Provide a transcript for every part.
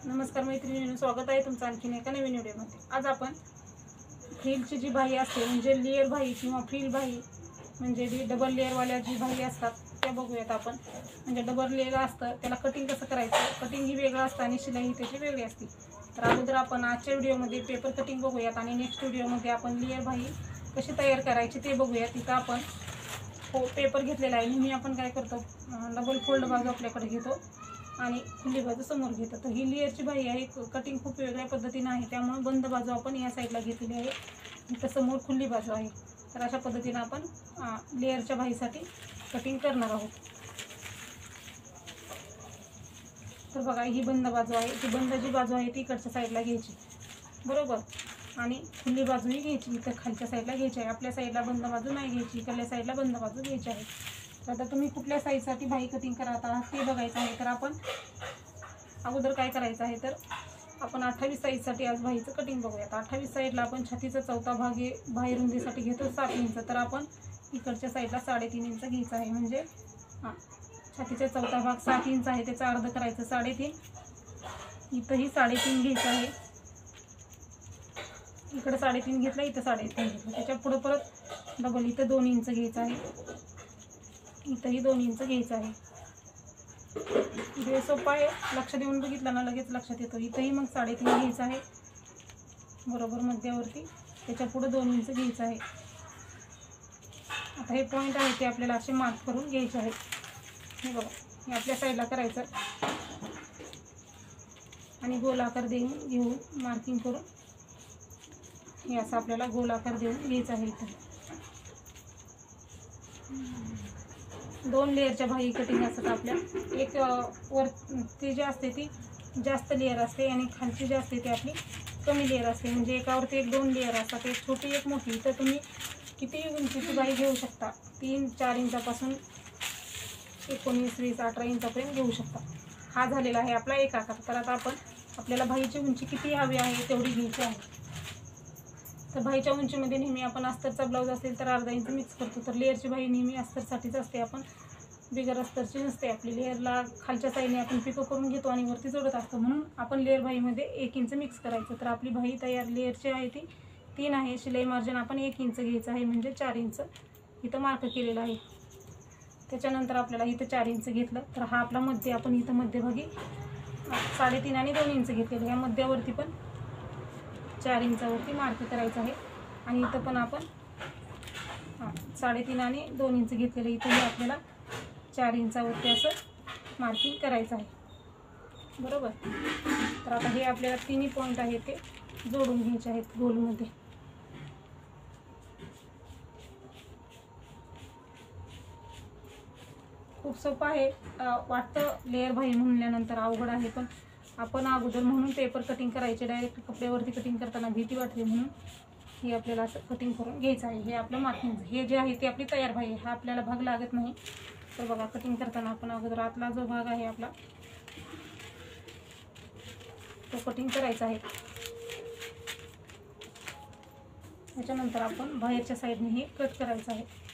नमस्कार मैत्रिणींनो, स्वागत आहे तुमचं आणखीन एका नवीन व्हिडिओमध्ये। आज आपण फ्रिलची जी बाही असते म्हणजे लेयर बाही किंवा फ्रिल बाही म्हणजे जी डबल लेअरवाल्या जी बाही असतात त्या बघूयात आपण। म्हणजे डबल लेयर असतं त्याला कटिंग कसं करायचं, कटिंग ही वेगळं असतं आणि शिलाई ही त्याची वेगळी असते। तर अगोदर आपण आजच्या व्हिडिओमध्ये पेपर कटिंग बघूयात आणि नेक्स्ट व्हिडिओमध्ये आपण लेयर बाही कशी तयार करायची ते बघूयात। इथं आपण पेपर घेतलेला आहे। नेहमी आपण काय करतो, डबल फोल्ड बाजू आपल्याकडे घेतो आणि खुली बाजू समोर घेतो। तर ही लेयरची बाही आहे, कटिंग खूप वेगळ्या पद्धतीने आहे, त्यामुळे बंद बाजू आपण या साईडला घेतलेली आहे, इथं समोर खुली बाजू आहे। तर अशा पद्धतीने आपण लेयरच्या बाहीसाठी कटिंग करणार आहोत। तर बघा, ही बंद बाजू आहे, ती बंद जी बाजू आहे ती इकडच्या साईडला घ्यायची बरोबर, आणि खुली बाजूही घ्यायची, इथं खालच्या साईडला घ्यायची आहे। आपल्या साईडला बंद बाजू नाही घ्यायची, इकडल्या साईडला बंद बाजू घ्यायची आहे। तर आता तुम्ही कुठल्या साईजसाठी बाही कटिंग करत आहात ते बघायचं आहे। तर आपण अगोदर काय करायचं आहे, तर आपण 28 साईजसाठी आज बाहीचं कटिंग बघूयात। 28 साईडला आपण छातीचा चौथा भाग हे बाही रुंदीसाठी घेतो 7 इंच, तर आपण इकडच्या साईडला 3.5 इंच घ्यायचं आहे। म्हणजे छातीचा चौथा भाग 7 इंच आहे, त्याचा अर्ध करायचं 3.5, इथंही 3.5 घ्यायचं आहे, इकडे 3.5 घेतलं, इथं 3.5 घेतलं, त्याच्या पुढे परत डबल इथं 2 इंच घ्यायचं आहे, इथंही 2 इंच घ्यायचं आहे। हे सोपं आहे, लक्ष देऊन बघितलं ना लगेच लक्षात येतो। इथंही मग 3.5 घ्यायचं आहे बरोबर मध्यावरती, त्याच्या पुढे 2 इंच घ्यायचं आहे। आता हे पॉईंट आहे ते आपल्याला असे मार्क करून घ्यायचे आहे। हे बघा, हे आपल्या साईडला करायचं आणि गोल आकार घेऊन मार्किंग करून हे असं आपल्याला गोल आकार देऊन घ्यायचं आहे। इथं 2 लेयरच्या बाही कटिंग असतात आपल्या, एक वर ती जी असते ती जास्त लेयर असते आणि खालची जी असते ती आपली कमी लेयर असते। म्हणजे एकावरती एक 2 लेयर असतात, एक छोटी एक मोठी। तर तुम्ही किती उंचीची बाही घेऊ शकता, 3-4 इंचापासून 19, 20, 18 इंचापर्यंत घेऊ शकता। हा झालेला आहे आपला एक आकार। तर आता आपण आपल्याला बाहीची उंची किती हवी आहे तेवढी घ्यायची आहे। तर बाहीच्या उंचीमध्ये नेहमी आपण अस्तरचा ब्लाऊज असेल तर अर्धा इंच मिक्स करतो। तर लेयरची बाही नेहमी अस्तरसाठीच असते, आपण बिगर अस्तरची नसते। आपली लेयरला खालच्या साईडने आपण पिको करून घेतो आणि वरती जोडत असतो, म्हणून आपण लेयर बाहीमध्ये 1 इंच मिक्स करायचं। तर आपली बाही तयार लेयरची आहे ती 3 आहे, शिलाई मार्जिन आपण 1 इंच घ्यायचं आहे, म्हणजे 4 इंच इथं मार्क केलेलं आहे। त्याच्यानंतर आपल्याला इथं 4 इंच घेतलं, तर हा आपला मध्य, आपण इथं मध्यभागी 3.5 आणि 2 इंच घेतलेलं, या मध्यावरती पण 4 इंचावरती मार्क करायचं आहे। आणि इथं पण आपण 3.5 आणि 2 इंच घेतलेलं, इथंही आपल्याला 4 इंचावरती असं मार्किंग करायचं आहे बरोबर। तर आता हे आपल्याला तिन्ही पॉईंट आहेत ते जोडून घ्यायचे आहेत गोलमध्ये। खूप सोपं आहे, वाटतं लेयर बाही म्हणल्यानंतर अवघड आहे, पण आपण अगोदर म्हणून पेपर कटिंग करायचे, डायरेक्ट कपड्यावरती कटिंग करताना भीती वाटते, म्हणून हे आपल्याला असं कटिंग करून घ्यायचं आहे। हे आपलं मार्किंग, हे जे आहे ते आपली तयार बाही आहे, हा आपल्याला भाग लागत नाही। तर बघा, कटिंग करताना आपण अगोदर आतला जो भाग आहे आपला तो कटिंग करायचा आहे, त्याच्यानंतर आपण बाहेरच्या साईडने हे कट करायचं आहे।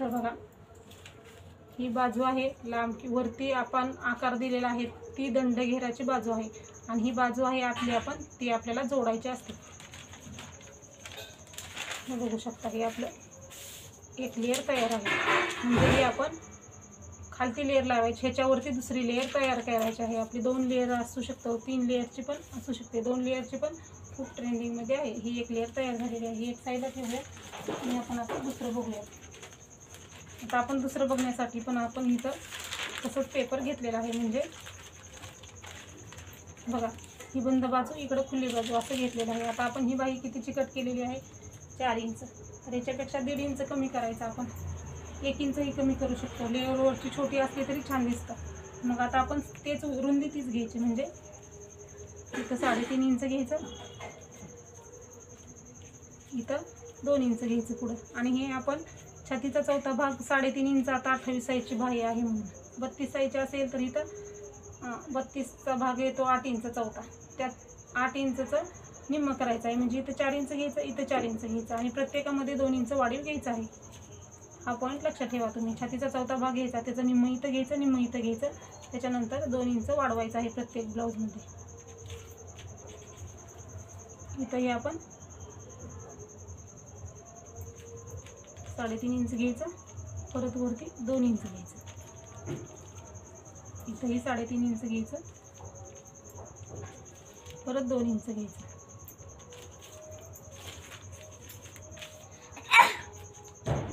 तर बघा, ही बाजू आहे लांब, की वरती आपण आकार दिलेला आहे ती दंड घेराची बाजू आहे, आणि ही बाजू आहे आतली आपण ती आपल्याला जोडायची असते। हे बघू शकता, हे आपलं एक लेयर तयार आहे। म्हणजे हे आपण खालती लेयर लावायची, ह्याच्यावरती दुसरी लेयर तयार करायची आहे। आपली 2 लेयर असू शकतो, 3 लेयरची पण असू शकते, 2 लेयरची पण खूप ट्रेंडिंगमध्ये आहे। ही एक लेयर तयार झालेली आहे, ही एक साईडला ठेवूया आणि आपण आता दुसरं बघूया। आता आपण दुसरं बघण्यासाठी पण आपण इथं तसंच पेपर घेतलेला आहे, म्हणजे बघा, ही बंद बाजू इकडं खुली बाजू असं घेतलेलं आहे। आता आपण ही बाही कितीची कट केलेली आहे, 4 इंच, तर याच्यापेक्षा 1.5 इंच कमी करायचं, आपण 1 इंचही कमी करू शकतो। लेअरवरची छोटी असली तरी छान दिसतं। मग आता आपण तेच रुंदी तीच घ्यायची, म्हणजे इथं 3.5 इंच घ्यायचं, इथं 2 इंच घ्यायचं पुढं, आणि हे आपण छातीचा चौथा भाग 3.5 इंच, आता 28 साईजची बाही आहे म्हणून 32 साईजची असेल तर इथं 32चा भाग येतो 8 इंच चौथा, त्यात 8 इंचचं निम्म करायचं आहे. म्हणजे इथं 4 इंच घ्यायचं, इथं 4 इंच घ्यायचं आणि प्रत्येकामध्ये 2 इंच वाढीव घ्यायचं आहे. हा पॉईंट लक्षात ठेवा तुम्ही. छातीचा चौथा भाग घ्यायचा, त्याचं निम्म इथं घ्यायचं, निम्म इथं घ्यायचं, त्याच्यानंतर 2 इंच वाढवायचं आहे प्रत्येक ब्लाऊजमध्ये. इथंही आपण 3.5 इंच घ्यायचं, परत वरती 2 इंच घ्यायचं, इथंही 3.5 इंच घ्यायचं, परत 2 इंच घ्यायचं.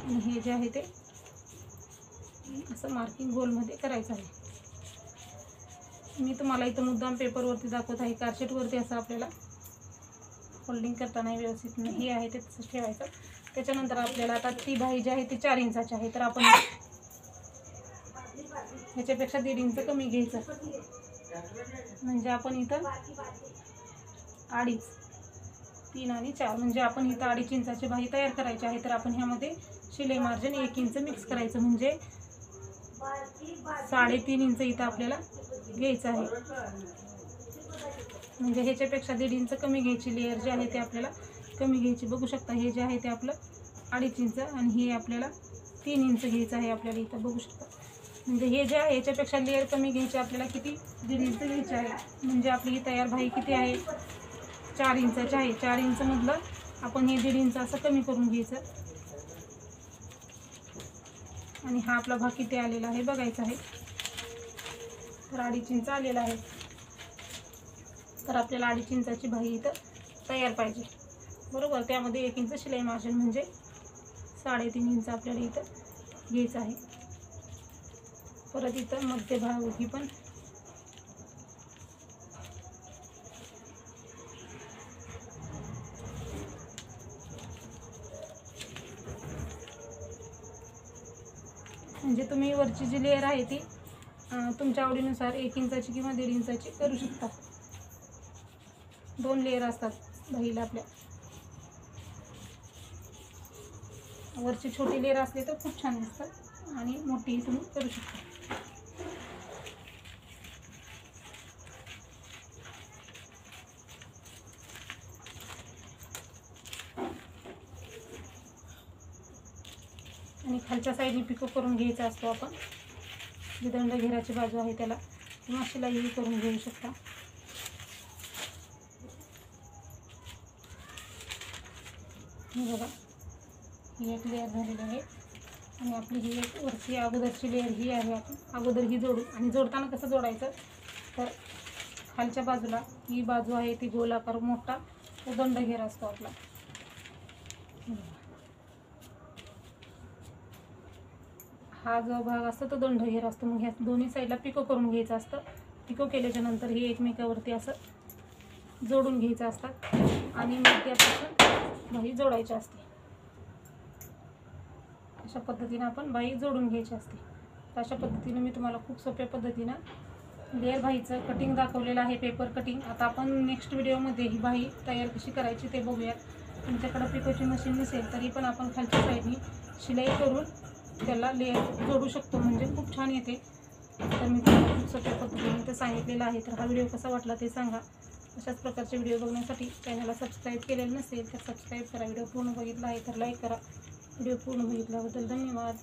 आणि हे जे आहे ते असं मार्किंग गोलमध्ये करायचं आहे. मी तुम्हाला इथं मुद्दाम पेपरवरती दाखवत आहे, कार्डशीटवरती असं आपल्याला फोल्डिंग करताना व्यवस्थित हे आहे ते तसंच ठेवायचं. त्याच्यानंतर आपल्याला आता ती बाही जी आहे ती 4 इंचाची आहे, तर आपण ह्याच्यापेक्षा 1.5 इंच कमी घ्यायचं. म्हणजे आपण इथं 2.5, 3 आणि 4 म्हणजे आपण इथं 2.5 इंचाची बाही तयार करायची आहे. तर आपण ह्यामध्ये शिलाई मार्जिन 1 इंच मिक्स करायचं, म्हणजे 3.5 इंच इथं आपल्याला घ्यायचं आहे. म्हणजे ह्याच्यापेक्षा 1.5 इंच कमी घ्यायची. लेअर जे आहे ते आपल्याला कमी घ्यायची. बघू शकता हे जे आहे ते आपलं 2.5 इंच आणि हे आपल्याला 3 इंच घ्यायचं आहे. आपल्याला इथं बघू शकता. म्हणजे हे जे आहे याच्यापेक्षा लेअर कमी घ्यायची आपल्याला किती 1.5 इंच घ्यायची आहे. म्हणजे आपली ही तयार बाही किती आहे 4 इंचाची आहे. 4 इंच मधलं आपण हे 1.5 इंच असं कमी करून घ्यायचं आणि हा आपला भाग किती आलेला आहे बघायचा आहे. तर 2.5 इंच आलेला आहे. तर आपल्याला 2.5 इंचाची बाही इथं तयार पाहिजे, बरोबर. त्यामध्ये 1 इंच शिलाई मार्जिन म्हणजे 3.5 इंच आपल्याला इथं घ्यायचं आहे. परत इथं मध्यभागी पण म्हणजे तुम्ही वरची जी लेअर आहे ती तुमच्या आवडीनुसार 1 इंचाची किंवा 1.5 इंचाची करू शकता. 2 लेअर असतात बाहीला आपल्या. वरची छोटी लेअर असली तर खूप छान दिसतात आणि मोठीही तुम्ही करू शकता. आणि खालच्या साईडने पिको करून घ्यायचा असतो आपण. जी दंड घेराची बाजू आहे त्याला किंवा शिलाईही करून घेऊ शकता. हे बघा ही एक लेअर झालेली आहे आणि आपली ही एक वरची अगोदरची लेअर ही आहे. आपण अगोदर ही जोडू आणि जोडताना कसं जोडायचं तर खालच्या बाजूला ही बाजू आहे ती गोलाकार मोठा तो दंड घेर असतो आपला. हा जो भाग असतो तो दंड घेर असतो. मग ह्या दोन्ही साईडला पिको करून घ्यायचं असतं. पिको केल्याच्या नंतर ही एकमेकावरती असं जोडून घ्यायचं असतात आणि मध्यापासून बाही जोडायची असते. अशा पद्धतीने आपण बाही जोडून घ्यायची असते. तर अशा पद्धतीने मी तुम्हाला खूप सोप्या पद्धतीनं लेअर बाहीचं कटिंग दाखवलेलं आहे, पेपर कटिंग. आता आपण नेक्स्ट व्हिडिओमध्ये ही बाही तयार कशी करायची ते बघूयात. तुमच्याकडे पिकोची मशीन नसेल तरी पण आपण खालच्या साईडनी शिलाई करून त्याला लेअर जोडू शकतो, म्हणजे खूप छान येते. तर मी तुम्हाला खूप सोप्या पद्धतीने ते सांगितलेलं आहे. तर हा व्हिडिओ कसा वाटला ते सांगा. अशाच प्रकारचे व्हिडिओ बघण्यासाठी चॅनलला सबस्क्राईब केलेलं नसेल तर सबस्क्राईब करा. व्हिडिओ पूर्ण बघितला आहे तर लाईक करा. व्हिडिओ पूर्ण बघितल्याबद्दल धन्यवाद.